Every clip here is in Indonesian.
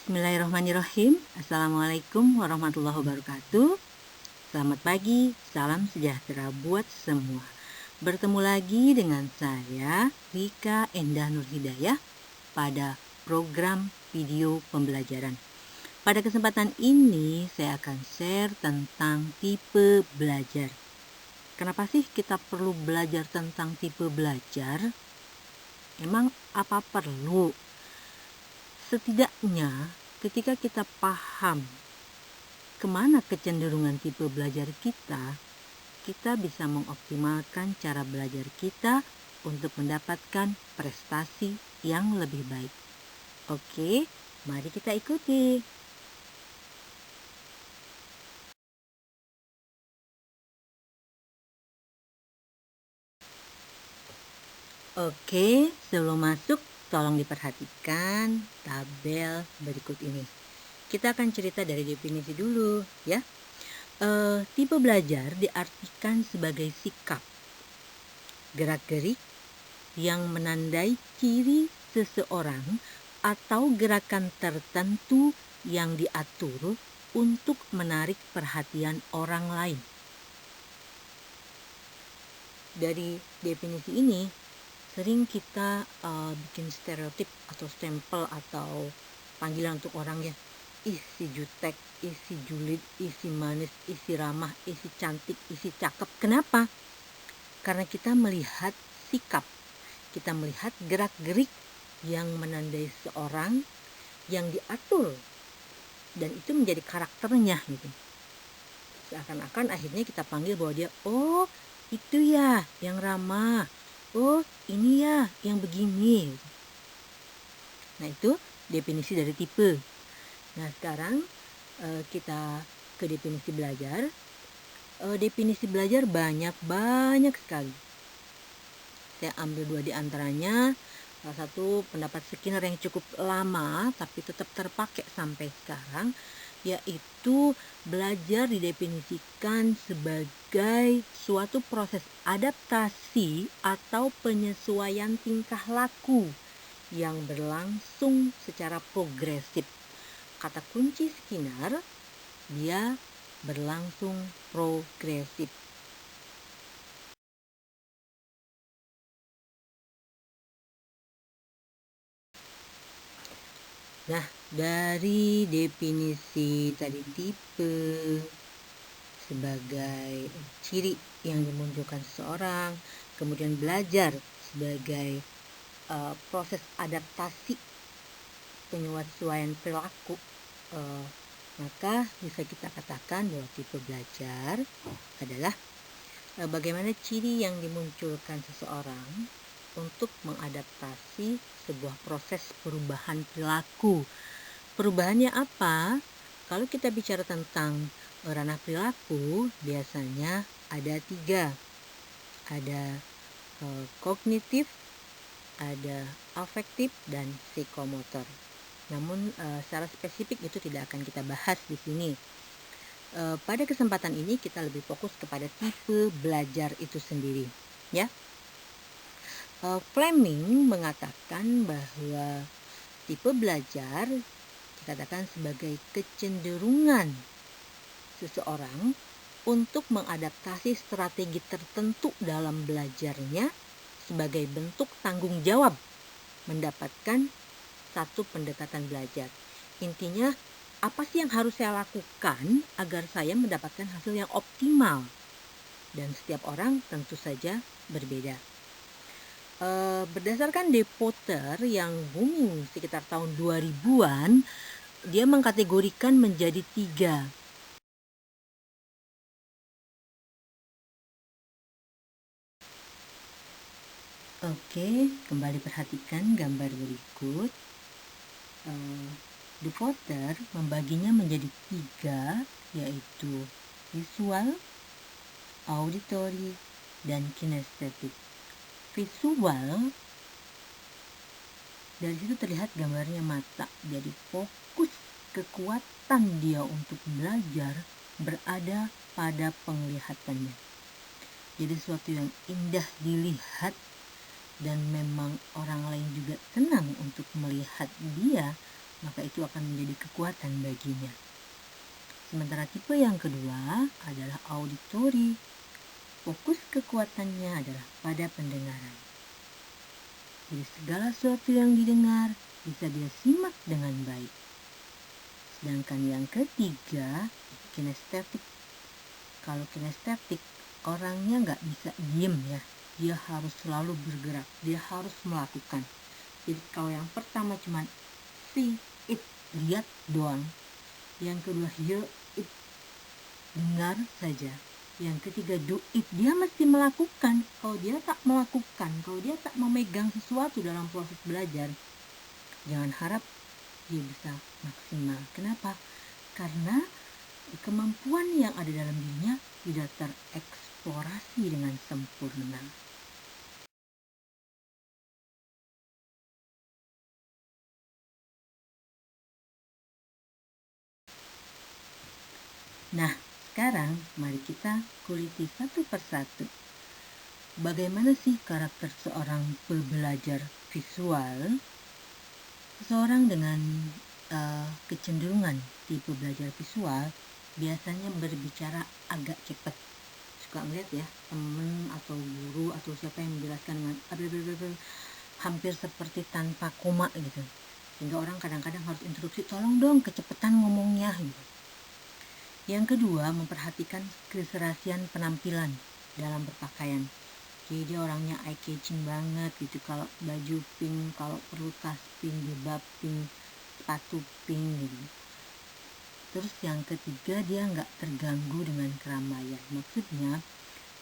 Bismillahirrahmanirrahim. Assalamualaikum warahmatullahi wabarakatuh. Selamat pagi, salam sejahtera buat semua. Bertemu lagi dengan saya, Rika Endah Nur Hidayah, pada program video pembelajaran. Pada kesempatan ini, saya akan share tentang tipe belajar. Kenapa sih kita perlu belajar tentang tipe belajar? Emang apa perlu? Setidaknya ketika kita paham kemana kecenderungan tipe belajar kita bisa mengoptimalkan cara belajar kita untuk mendapatkan prestasi yang lebih baik. Oke, mari kita ikuti. Oke, sebelum masuk, tolong diperhatikan tabel berikut ini. Kita akan cerita dari definisi dulu ya. Tipe belajar diartikan sebagai sikap, gerak-gerik yang menandai ciri seseorang atau gerakan tertentu yang diatur untuk menarik perhatian orang lain. Dari definisi ini, sering kita bikin stereotip atau stempel atau panggilan untuk orang ya. Si jutek, si julid, si manis, si ramah, si cantik, si cakep. Kenapa? Karena kita melihat sikap, kita melihat gerak-gerik yang menandai seorang yang diatur dan itu menjadi karakternya gitu. Seakan-akan akhirnya kita panggil bahwa dia, oh itu ya yang ramah, oh ini ya yang begini. Nah itu definisi dari tipe. Nah sekarang kita ke definisi belajar. Definisi belajar banyak sekali. Saya ambil 2 di antaranya. Salah satu pendapat Skinner yang cukup lama tapi tetap terpakai sampai sekarang, yaitu belajar didefinisikan sebagai suatu proses adaptasi atau penyesuaian tingkah laku yang berlangsung secara progresif. Kata kunci Skinner, dia berlangsung progresif. Nah, dari definisi tadi tipe sebagai ciri yang dimunculkan seseorang, kemudian belajar sebagai proses adaptasi penyesuaian perilaku, maka bisa kita katakan bahwa tipe belajar adalah bagaimana ciri yang dimunculkan seseorang untuk mengadaptasi sebuah proses perubahan perilaku. Perubahannya apa? Kalau kita bicara tentang ranah perilaku, biasanya ada 3. Ada kognitif, ada afektif, dan psikomotor. Namun secara spesifik itu tidak akan kita bahas di sini. Pada kesempatan ini kita lebih fokus kepada tipe belajar itu sendiri, ya. Fleming mengatakan bahwa tipe belajar dikatakan sebagai kecenderungan seseorang untuk mengadaptasi strategi tertentu dalam belajarnya sebagai bentuk tanggung jawab mendapatkan satu pendekatan belajar. Intinya, apa sih yang harus saya lakukan agar saya mendapatkan hasil yang optimal? Dan setiap orang tentu saja berbeda. Berdasarkan De Potter yang booming sekitar tahun 2000-an, dia mengkategorikan menjadi 3. Oke, kembali perhatikan gambar berikut. De Potter membaginya menjadi 3, yaitu visual, auditory, dan kinestetik. Visual, dari situ terlihat gambarnya mata, jadi fokus kekuatan dia untuk belajar berada pada penglihatannya. Jadi sesuatu yang indah dilihat dan memang orang lain juga senang untuk melihat dia, maka itu akan menjadi kekuatan baginya. Sementara tipe yang kedua adalah auditory. Fokus kekuatannya adalah pada pendengaran. Jadi segala sesuatu yang didengar bisa dia simak dengan baik. Sedangkan yang ketiga, kinestetik. Kalau kinestetik, orangnya nggak bisa diem ya. Dia harus selalu bergerak, dia harus melakukan. Jadi kalau yang pertama cuma see, it, lihat doang. Yang kedua hear, it, dengar saja. Yang ketiga do it, dia mesti melakukan. Kalau dia tak melakukan, kalau dia tak memegang sesuatu dalam proses belajar, jangan harap dia bisa maksimal. Kenapa? Karena kemampuan yang ada dalam dirinya tidak tereksplorasi dengan sempurna. Nah, sekarang mari kita kuliti satu persatu. Bagaimana sih karakter seorang pembelajar visual? Seseorang dengan kecenderungan tipe belajar visual biasanya berbicara agak cepat. Suka ngeliat ya temen atau guru atau siapa yang menjelaskan dengan hampir seperti tanpa koma gitu, sehingga orang kadang-kadang harus interupsi, tolong dong kecepatan ngomongnya gitu. Yang kedua, memperhatikan keserasian penampilan dalam berpakaian. Jadi dia orangnya eye catching banget gitu, kalau baju pink, kalau perlu tas pink, jilbab pink, sepatu pink gitu. Terus yang ketiga, dia nggak terganggu dengan keramaian. Maksudnya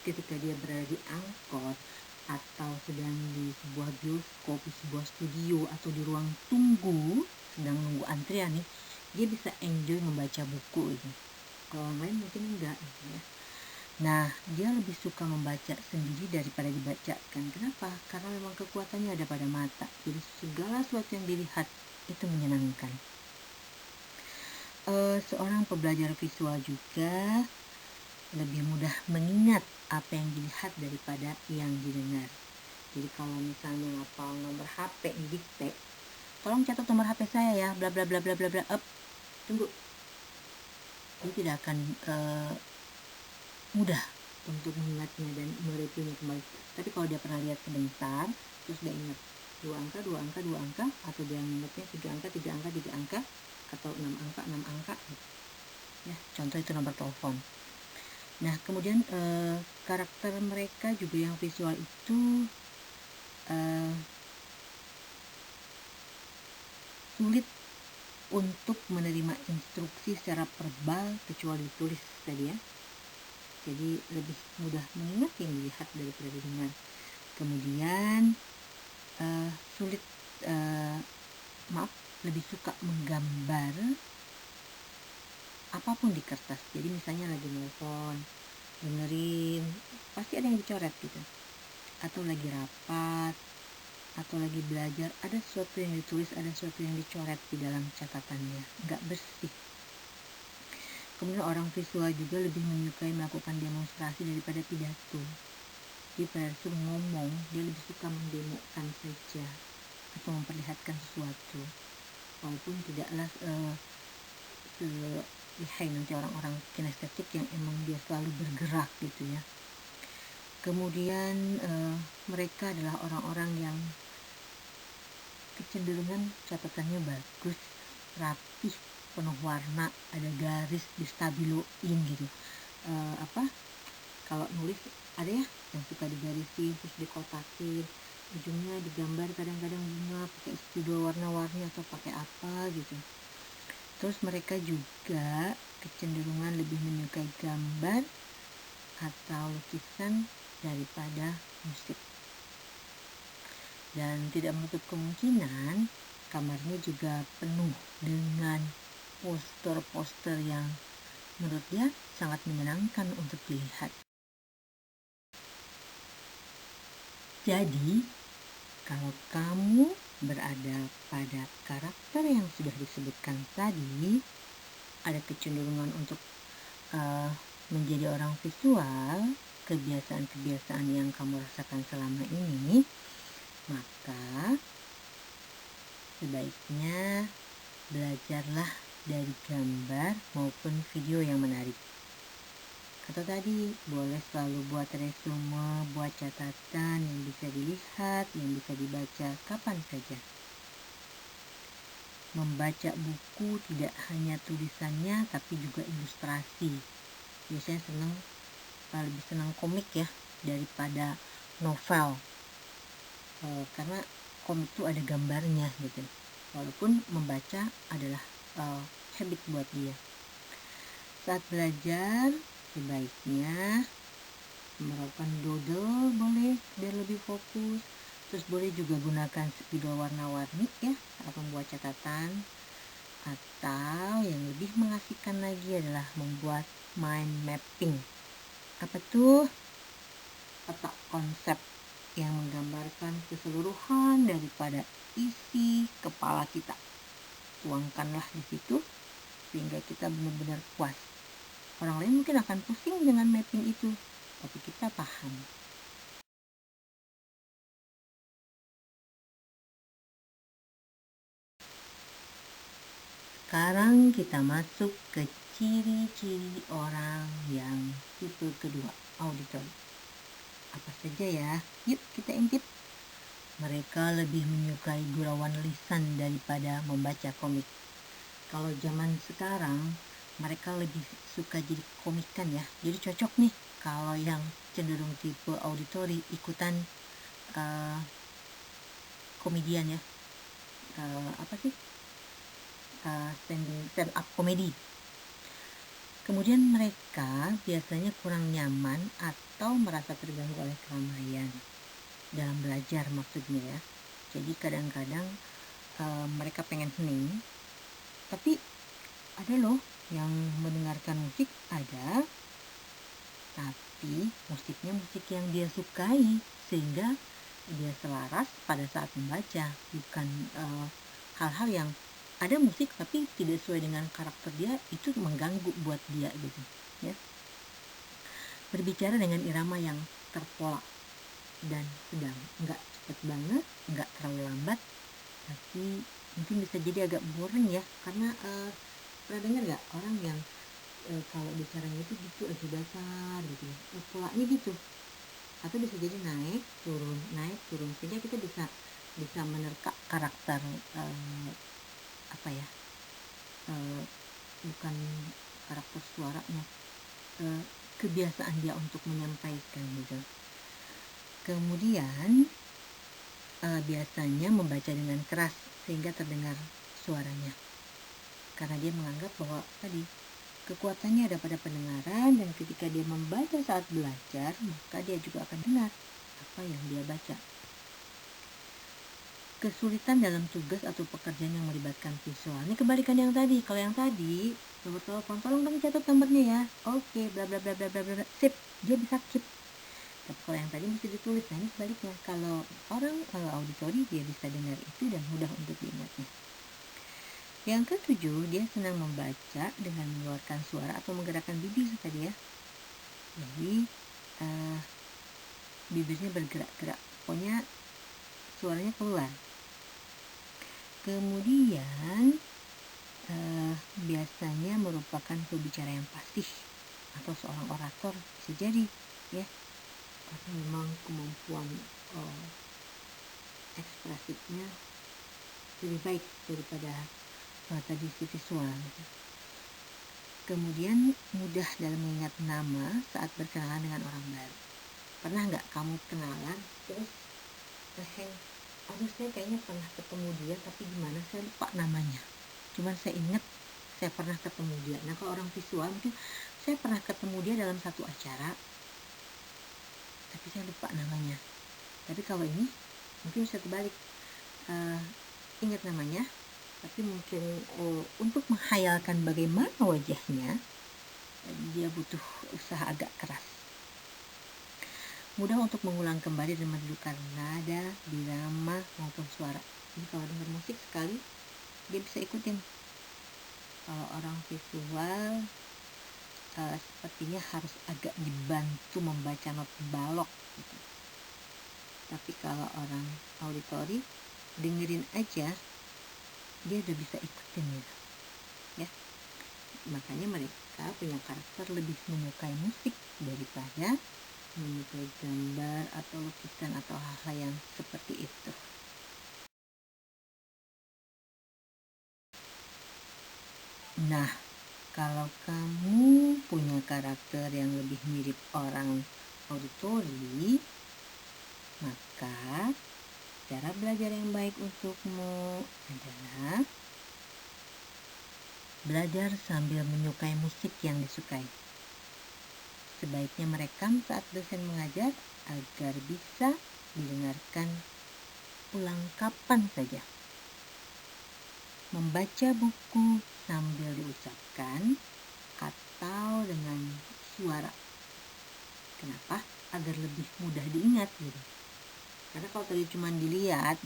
ketika dia berada di angkot atau sedang di sebuah bioskop, di sebuah studio, atau di ruang tunggu sedang nunggu antrian nih, dia bisa enjoy membaca buku gitu. Kalau orang lain mungkin enggak gitu ya. Nah, dia lebih suka membaca sendiri daripada dibacakan. Kenapa? Karena memang kekuatannya ada pada mata. Jadi segala sesuatu yang dilihat itu menyenangkan. Seorang pembelajar visual juga lebih mudah mengingat apa yang dilihat daripada yang didengar. Jadi kalau misalnya ngapal nomor HP didikte, tolong catat nomor HP saya ya, bla bla bla bla bla bla. Tunggu. Dia tidak akan mudah untuk mengingatnya dan mereviewnya kembali. Tapi kalau dia pernah lihat sebentar, terus dia ingat 2 angka, 2 angka, 2 angka, atau dia ingatnya 3 angka, 3 angka, 3 angka, atau 6 angka, 6 angka gitu. Ya, contoh itu nomor telepon. Nah, kemudian karakter mereka juga yang visual itu sulit untuk menerima instruksi secara verbal kecuali tulis tadi ya. Jadi lebih mudah mengingat yang dilihat daripada didengar. Kemudian sulit lebih suka menggambar apapun di kertas. Jadi misalnya lagi nelfon, dengerin, pasti ada yang dicoret gitu, atau lagi rapat, atau lagi belajar, ada sesuatu yang ditulis, ada sesuatu yang dicoret di dalam catatannya, nggak bersih. Kemudian orang visual juga lebih menyukai melakukan demonstrasi daripada pidato. Dia pada suruh ngomong, dia lebih suka mendemokan saja atau memperlihatkan sesuatu, walaupun tidaklah lihai nanti orang-orang kinestetik yang emang dia selalu bergerak gitu ya. Kemudian mereka adalah orang-orang yang kecenderungan catatannya bagus, rapih, penuh warna, ada garis distabiloin gitu. Kalau nulis ada ya yang suka digarisin terus dikotakin, ujungnya digambar kadang-kadang bunga pakai spidol warna-warni atau pakai apa gitu. Terus mereka juga kecenderungan lebih menyukai gambar atau lukisan daripada musik. Dan tidak menutup kemungkinan kamarnya juga penuh dengan poster-poster yang menurut dia sangat menyenangkan untuk dilihat. Jadi, kalau kamu berada pada karakter yang sudah disebutkan tadi, ada kecenderungan untuk menjadi orang visual, kebiasaan-kebiasaan yang kamu rasakan selama ini, maka sebaiknya belajarlah dari gambar maupun video yang menarik. Atau tadi, boleh selalu buat resume, buat catatan yang bisa dilihat, yang bisa dibaca kapan saja. Membaca buku tidak hanya tulisannya, tapi juga ilustrasi. Biasanya lebih senang komik ya, daripada novel. Karena komik itu ada gambarnya gitu. Walaupun membaca adalah habit buat dia. Saat belajar, sebaiknya melakukan doodle boleh biar lebih fokus. Terus boleh juga gunakan spidol warna-warni ya saat membuat catatan. Atau yang lebih mengasihkan lagi adalah membuat mind mapping. Apa tuh? Peta konsep yang menggambarkan keseluruhan daripada isi kepala kita. Tuangkanlah di situ sehingga kita benar-benar puas. Orang lain mungkin akan pusing dengan mapping itu, tapi kita paham. Sekarang kita masuk ke ciri-ciri orang yang tipe kedua, auditor. Apa saja ya? Yuk kita intip. Mereka lebih menyukai gurauan lisan daripada membaca komik. Kalau zaman sekarang, mereka lebih suka jadi komikan ya. Jadi cocok nih kalau yang cenderung tipe auditori ikutan komedian ya. Stand up comedy. Kemudian mereka biasanya kurang nyaman atau merasa terganggu oleh keramaian dalam belajar maksudnya ya. Jadi kadang-kadang mereka pengen hening, tapi ada loh yang mendengarkan musik ada, tapi musiknya musik yang dia sukai sehingga dia selaras pada saat membaca, bukan hal-hal yang ada musik tapi tidak sesuai dengan karakter dia, itu mengganggu buat dia gitu ya. Berbicara dengan irama yang terpola dan sedang, nggak cepat banget, nggak terlalu lambat, tapi mungkin bisa jadi agak boring ya, karena pernah dengar nggak orang yang kalau bicaranya itu gitu aja datar gitu ya, polanya gitu, atau bisa jadi naik turun sehingga kita bisa menerka karakter bukan karakter suaranya, kebiasaan dia untuk menyampaikan gitu. Kemudian biasanya membaca dengan keras sehingga terdengar suaranya, karena dia menganggap bahwa tadi kekuatannya ada pada pendengaran, dan ketika dia membaca saat belajar maka dia juga akan dengar apa yang dia baca. Kesulitan dalam tugas atau pekerjaan yang melibatkan visual, ini kebalikan yang tadi. Kalau yang tadi nomor telepon, tolong dong catat nomornya ya, oke, bla bla bla bla bla bla, sip, dia bisa keep. Tapi kalau yang tadi mesti ditulis. Nah ini sebaliknya, kalau orang auditori dia bisa dengar itu dan mudah untuk diingatnya. Yang ketujuh, dia senang membaca dengan mengeluarkan suara atau menggerakkan bibir tadi ya. Jadi bibirnya bergerak-gerak, pokoknya suaranya keluar. Kemudian biasanya merupakan pembicara yang fasih atau seorang orator, bisa jadi ya, karena memang kemampuan ekspresifnya lebih baik daripada tadi si visual gitu. Kemudian mudah dalam mengingat nama saat berkenalan dengan orang baru. Pernah nggak kamu kenalan terus aduh saya kayaknya pernah ketemu dia, tapi gimana saya lupa namanya, cuman saya ingat saya pernah ketemu dia. Nah kalau orang visual mungkin saya pernah ketemu dia dalam satu acara tapi saya lupa namanya. Tapi kalau ini mungkin bisa terbalik, ingat namanya tapi mungkin untuk menghayalkan bagaimana wajahnya dia butuh usaha agak keras. Mudah untuk mengulang kembali dan mendudukan nada, birama maupun suara. Jadi kalau dengar musik sekali dia bisa ikutin. Kalau orang visual sepertinya harus agak dibantu membaca not balok gitu. Tapi kalau orang auditori dengerin aja dia udah bisa ikutin gitu ya. Makanya mereka punya karakter lebih menyukai musik daripada menyukai gambar atau lukisan atau hal-hal yang seperti itu. Nah, kalau kamu punya karakter yang lebih mirip orang auditori, maka cara belajar yang baik untukmu adalah belajar sambil menyukai musik yang disukai. Sebaiknya merekam saat dosen mengajar agar bisa didengarkan ulang kapan saja. Membaca buku sambil diucapkan atau dengan suara. Kenapa? Agar lebih mudah diingat gitu. Karena kalau tadi cuma dilihat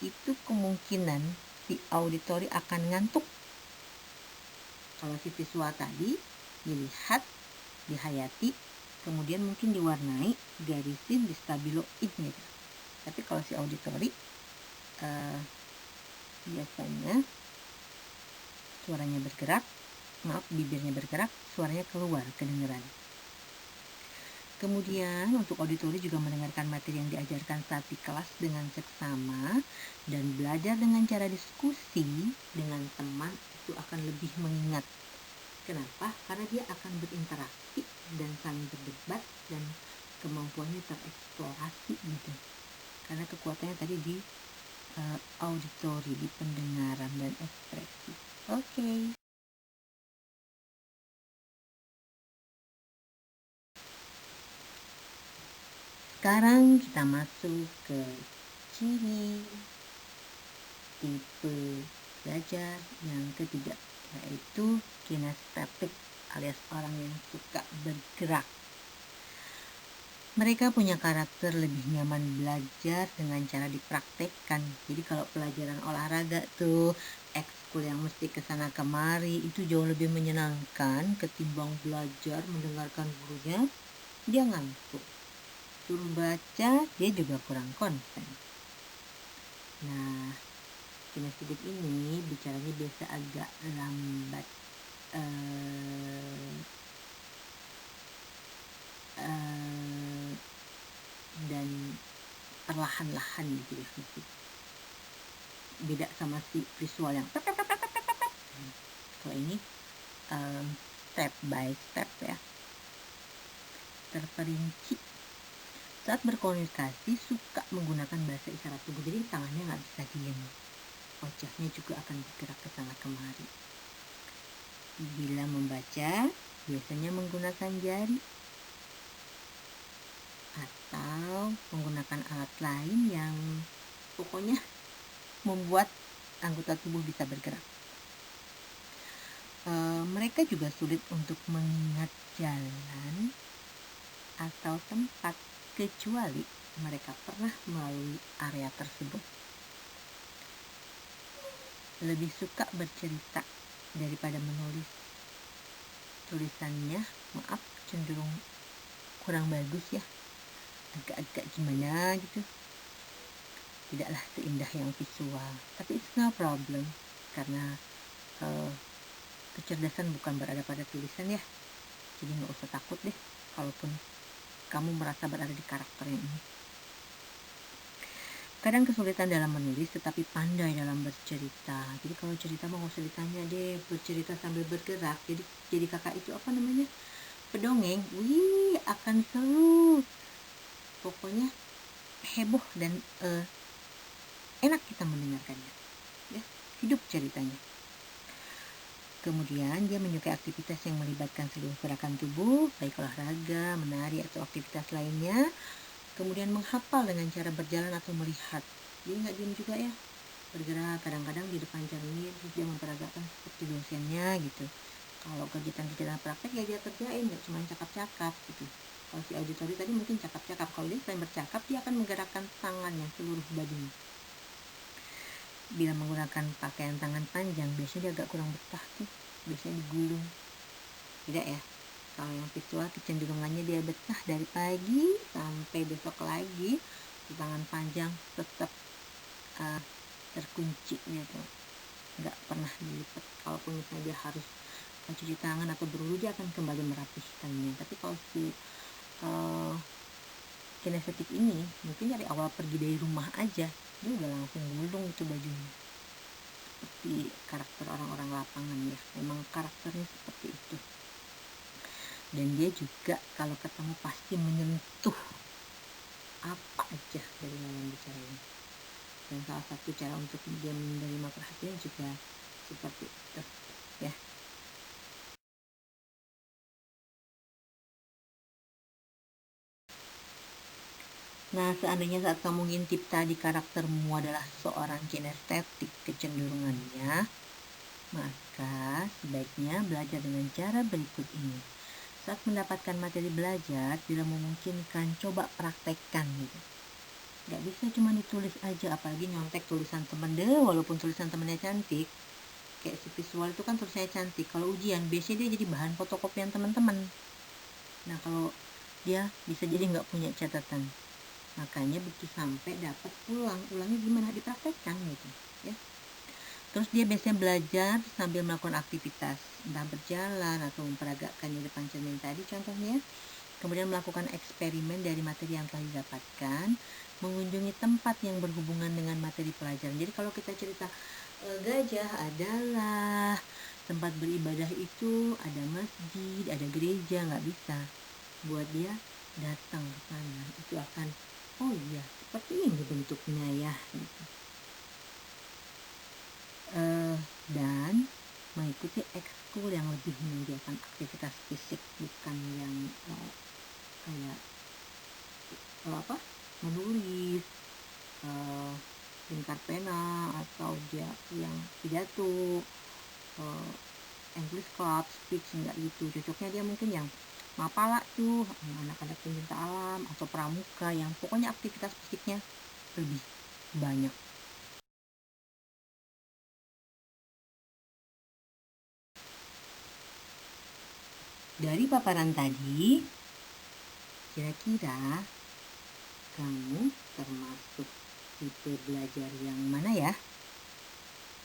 itu kemungkinan si auditori akan ngantuk. Kalau si visual tadi dilihat, dihayati, kemudian mungkin diwarnai, garisin, distabiloin gitu. Tapi kalau si auditori biasanya suaranya bergerak, bibirnya bergerak, suaranya keluar, kedengeran. Kemudian untuk auditori juga mendengarkan materi yang diajarkan saat di kelas dengan seksama dan belajar dengan cara diskusi dengan teman itu akan lebih mengingat. Kenapa? Karena dia akan berinteraksi dan saling berdebat dan kemampuannya tereksplorasi gitu. Karena kekuatannya tadi di auditori, di pendengaran dan ekspresi. Oke. Sekarang kita masuk ke ciri tipe belajar yang ketiga, yaitu kinestetik alias orang yang suka bergerak. Mereka punya karakter lebih nyaman belajar dengan cara dipraktekkan. Jadi kalau pelajaran olahraga tuh ekskul yang mesti kesana kemari itu jauh lebih menyenangkan ketimbang belajar mendengarkan gurunya, dia ngantuk. Suruh baca dia juga kurang konsen. Nah, kinestetik ini bicaranya biasa agak lambat, dan perlahan-lahan gitu ya. Beda sama si visual yang kalau ini step by step ya, terperinci. Saat berkomunikasi suka menggunakan bahasa isyarat tubuh, jadi tangannya nggak bisa diam, wajahnya juga akan bergerak ke sana kemari. Bila membaca biasanya menggunakan jari atau menggunakan alat lain yang pokoknya membuat anggota tubuh bisa bergerak. Mereka juga sulit untuk mengingat jalan atau tempat kecuali mereka pernah melalui area tersebut. Lebih suka bercerita daripada menulis. Tulisannya cenderung kurang bagus ya, agak-agak gimana gitu, tidaklah seindah yang visual. Tapi it's no problem, karena kecerdasan bukan berada pada tulisan ya. Jadi gak usah takut deh kalaupun kamu merasa berada di karakter yang ini. Kadang kesulitan dalam menulis tetapi pandai dalam bercerita. Jadi kalau cerita mah gak usah ditanya deh, bercerita sambil bergerak. Jadi kakak itu apa namanya, pedongeng, akan seru. Pokoknya heboh dan enak kita mendengarkannya ya, hidup ceritanya. Kemudian dia menyukai aktivitas yang melibatkan seluruh gerakan tubuh, baik olahraga, menari, atau aktivitas lainnya. Kemudian menghafal dengan cara berjalan atau melihat. Dia nggak diam juga ya, bergerak kadang-kadang di depan cermin, terus dia memperagakan seperti dosennya gitu. Kalau kegiatan-kegiatan praktek ya dia kerjain, nggak cuma cakap-cakap gitu. Kalau si auditori tadi mungkin cakap-cakap, kalau dia selain bercakap dia akan menggerakkan tangannya, seluruh badannya. Bila menggunakan pakaian tangan panjang biasanya dia agak kurang betah tuh, biasanya digulung. Tidak ya, kalau yang visual kecenderungannya dia betah dari pagi sampai besok lagi, di tangan panjang tetap terkunci gitu. nggak pernah dilipat. Kalaupun misalnya dia harus cuci tangan atau berwudu, dia akan kembali merapihkannya. Tapi kalau si kinestetik ini mungkin dari awal pergi dari rumah aja dia udah langsung gulung itu bajunya, seperti karakter orang-orang lapangan ya, memang karakternya seperti itu. Dan dia juga kalau ketemu pasti menyentuh apa aja dari lawan bicaranya. Dan salah satu cara untuk dia menerima perhatian juga seperti itu ya. Nah, seandainya saat kamu ngintip tadi karaktermu adalah seorang kinestetik kecenderungannya, maka sebaiknya belajar dengan cara berikut ini. Saat mendapatkan materi belajar, bila memungkinkan coba praktekkan gitu. Gak bisa cuma ditulis aja, apalagi nyontek tulisan temen deh, walaupun tulisan temennya cantik. Kayak si visual itu kan tulisannya cantik, kalau ujian biasanya dia jadi bahan fotokopian teman-teman. Nah, kalau dia bisa jadi nggak punya catatan, makanya begitu sampai dapat ulangnya gimana, dipraktekkan gitu ya. Terus dia biasanya belajar sambil melakukan aktivitas, entah berjalan atau memperagakan di depan cermin tadi contohnya. Kemudian melakukan eksperimen dari materi yang telah didapatkan, mengunjungi tempat yang berhubungan dengan materi pelajaran. Jadi kalau kita cerita gajah adalah tempat beribadah, itu ada masjid, ada gereja, nggak bisa. Buat dia datang ke sana, itu akan, oh iya seperti ini bentuknya ya gitu. Dan mengikuti ekskul yang lebih menyediakan aktivitas fisik, bukan yang kayak menulis, lingkar pena, atau dia yang pidato, English club, speech, enggak gitu. Cocoknya dia mungkin yang mapala tuh, anak-anak pencinta alam, atau pramuka, yang pokoknya aktivitas fisiknya lebih banyak. Dari paparan tadi, kira-kira kamu termasuk tipe belajar yang mana ya?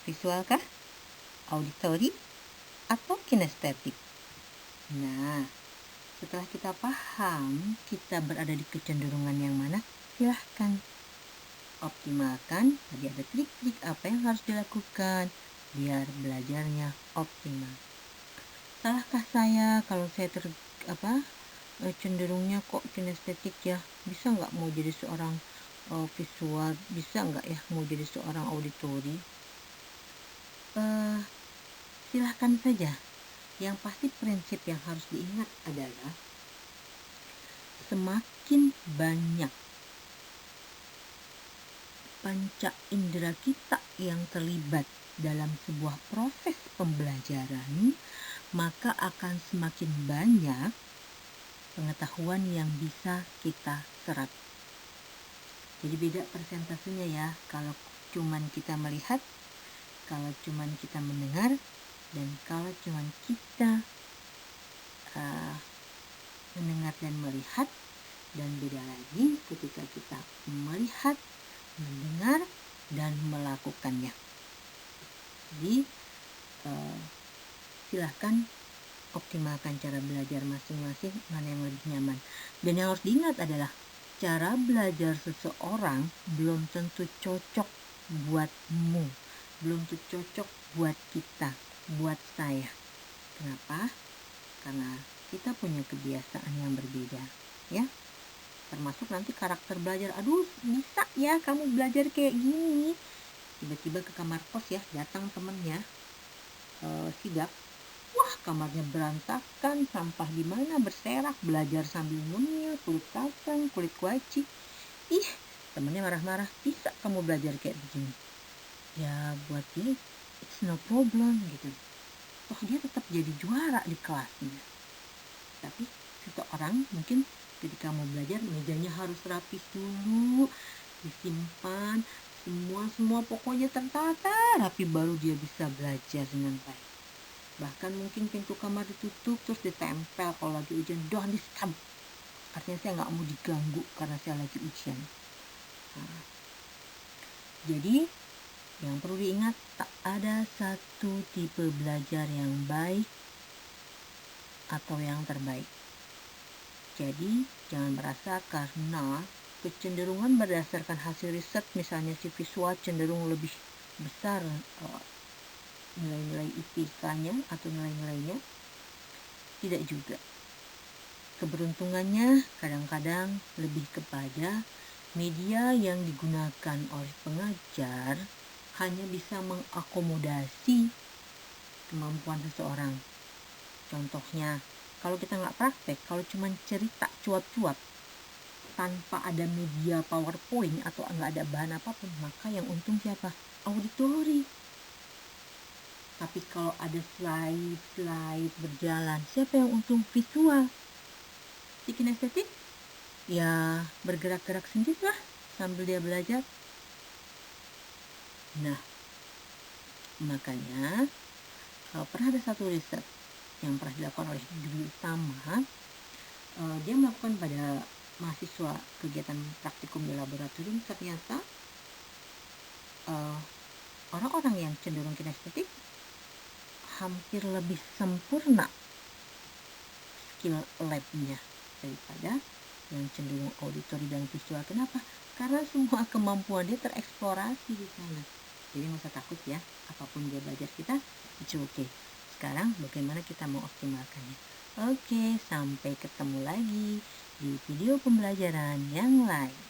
Visual kah? Auditori? Atau kinestetik? Nah, setelah kita paham kita berada di kecenderungan yang mana, silahkan optimalkan. Tadi ada trik-trik apa yang harus dilakukan biar belajarnya optimal. Salahkah saya kalau saya cenderungnya kok kinestetik ya? Bisa nggak mau jadi seorang visual? Bisa nggak ya mau jadi seorang auditori? Silahkan saja. Yang pasti prinsip yang harus diingat adalah semakin banyak panca indera kita yang terlibat dalam sebuah proses pembelajaran, maka akan semakin banyak pengetahuan yang bisa kita serap. Jadi beda persentasenya ya, kalau cuman kita melihat, kalau cuman kita mendengar, dan kalau cuman kita mendengar dan melihat. Dan beda lagi ketika kita melihat, mendengar, dan melakukannya. Jadi silahkan optimalkan cara belajar masing-masing, mana yang lebih nyaman. Dan yang harus diingat adalah cara belajar seseorang belum tentu cocok buatmu, belum tentu cocok buat kita, buat saya. Kenapa? Karena kita punya kebiasaan yang berbeda ya. Termasuk nanti karakter belajar. Aduh, bisa ya kamu belajar kayak gini. Tiba-tiba ke kamar kos ya, datang temennya sidak. Wah, kamarnya berantakan, sampah di mana berserak, belajar sambil ngemil, kulit kacang, kulit kuaci. Ih, temennya marah-marah. Bisa kamu belajar kayak begini? Ya buat dia it's no problem gitu. Toh dia tetap jadi juara di kelasnya. Tapi seseorang mungkin ketika mau belajar, mejanya harus rapi dulu, disimpan, semua pokoknya tertata rapi, baru dia bisa belajar dengan baik. Bahkan mungkin pintu kamar ditutup terus ditempel kalau lagi ujian, doang diskam. Artinya saya nggak mau diganggu karena saya lagi ujian. Nah, jadi Yang perlu diingat, tak ada satu tipe belajar yang baik atau yang terbaik. Jadi, jangan merasa karena kecenderungan berdasarkan hasil riset, misalnya si visual cenderung lebih besar nilai-nilai IPK-nya atau nilai-nilainya. Tidak juga. Keberuntungannya kadang-kadang lebih kepada media yang digunakan oleh pengajar hanya bisa mengakomodasi kemampuan seseorang. Contohnya, kalau kita nggak praktek, kalau cuma cerita cuap-cuap tanpa ada media PowerPoint atau nggak ada bahan apapun, maka yang untung siapa? Auditori. Tapi kalau ada slide berjalan, siapa yang untung? Visual. Si kinestetik ya bergerak-gerak sendiri lah sambil dia belajar. Nah, makanya pernah ada satu riset yang pernah dilakukan oleh Dwi Utama. Dia melakukan pada mahasiswa kegiatan praktikum di laboratorium. Ternyata orang-orang yang cenderung kinestetik hampir lebih sempurna skill labnya daripada yang cenderung auditori dan visual. Kenapa? Karena semua kemampuan dia tereksplorasi di sana. Jadi nggak usah takut ya, apapun dia belajar kita, it's okay. Sekarang bagaimana kita mengoptimalkannya? Oke, sampai ketemu lagi di video pembelajaran yang lain.